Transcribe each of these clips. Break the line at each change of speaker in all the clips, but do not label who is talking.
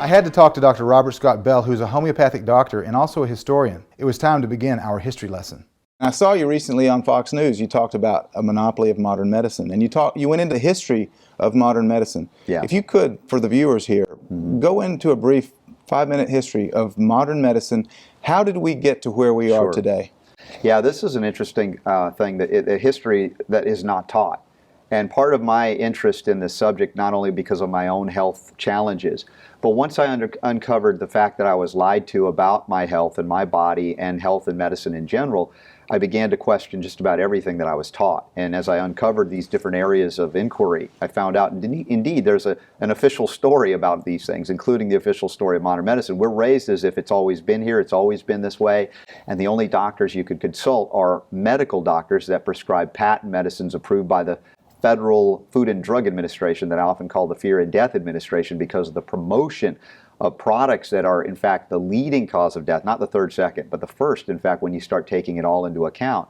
had to talk to Dr. Robert Scott Bell, who's a homeopathic doctor and also a historian. It was time to begin our history lesson. I saw you recently on Fox News. You talked about a monopoly of modern medicine, and you went into the history of modern medicine.
Yeah.
If you could, for the viewers here, go into a brief 5-minute history of modern medicine. How did we get to where we are today?
Yeah, this is an interesting thing, a history that is not taught. And part of my interest in this subject, not only because of my own health challenges, but once I uncovered the fact that I was lied to about my health and my body and health and medicine in general, I began to question just about everything that I was taught. And as I uncovered these different areas of inquiry, I found out indeed there's an official story about these things, including the official story of modern medicine. We're raised as if it's always been here, it's always been this way, and the only doctors you could consult are medical doctors that prescribe patent medicines approved by the Federal Food and Drug Administration, that I often call the Fear and Death Administration, because of the promotion of products that are in fact the leading cause of death, not the third, second, but the first, in fact, when you start taking it all into account.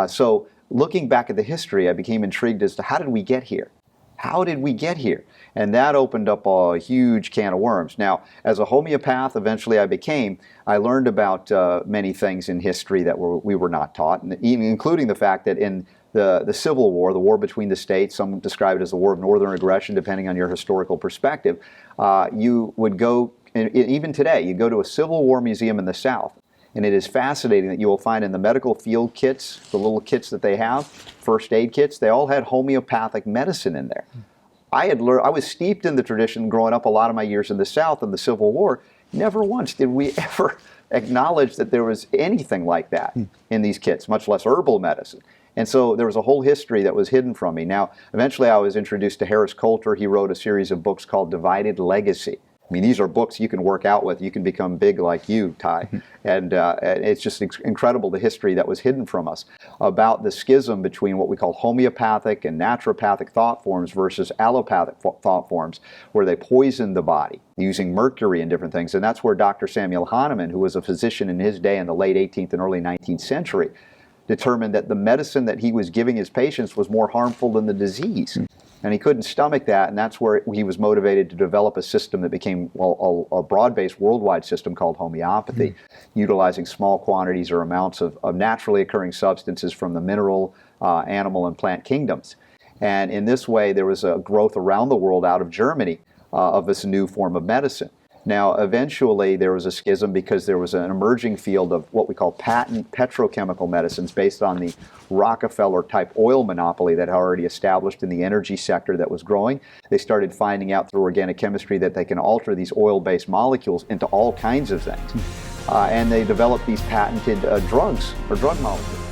So looking back at the history, I became intrigued as to how did we get here? How did we get here? And that opened up a huge can of worms. Now, as a homeopath, eventually I learned about many things in history that we were not taught, and even including the fact that in the Civil War, the war between the states, some describe it as the War of Northern Aggression, depending on your historical perspective, you would go, even today, you go to a Civil War museum in the South, and it is fascinating that you will find in the medical field kits, the little kits that they have, first aid kits, they all had homeopathic medicine in there. I was steeped in the tradition growing up a lot of my years in the South in the Civil War. Never once did we ever acknowledge that there was anything like that in these kits, much less herbal medicine. And so there was a whole history that was hidden from me. Now, eventually I was introduced to Harris Coulter. He wrote a series of books called Divided Legacy. I mean, these are books you can work out with. You can become big like you, Ty. And it's just incredible the history that was hidden from us about the schism between what we call homeopathic and naturopathic thought forms versus allopathic thought forms, where they poisoned the body using mercury and different things. And that's where Dr. Samuel Hahnemann, who was a physician in his day in the late 18th and early 19th century, determined that the medicine that he was giving his patients was more harmful than the disease. And he couldn't stomach that, and that's where he was motivated to develop a system that became a broad-based worldwide system called homeopathy, utilizing small quantities or amounts of naturally occurring substances from the mineral, animal, and plant kingdoms. And in this way, there was a growth around the world out of Germany of this new form of medicine. Now, eventually, there was a schism because there was an emerging field of what we call patent petrochemical medicines based on the Rockefeller-type oil monopoly that had already established in the energy sector that was growing. They started finding out through organic chemistry that they can alter these oil-based molecules into all kinds of things. And they developed these patented drugs or drug molecules.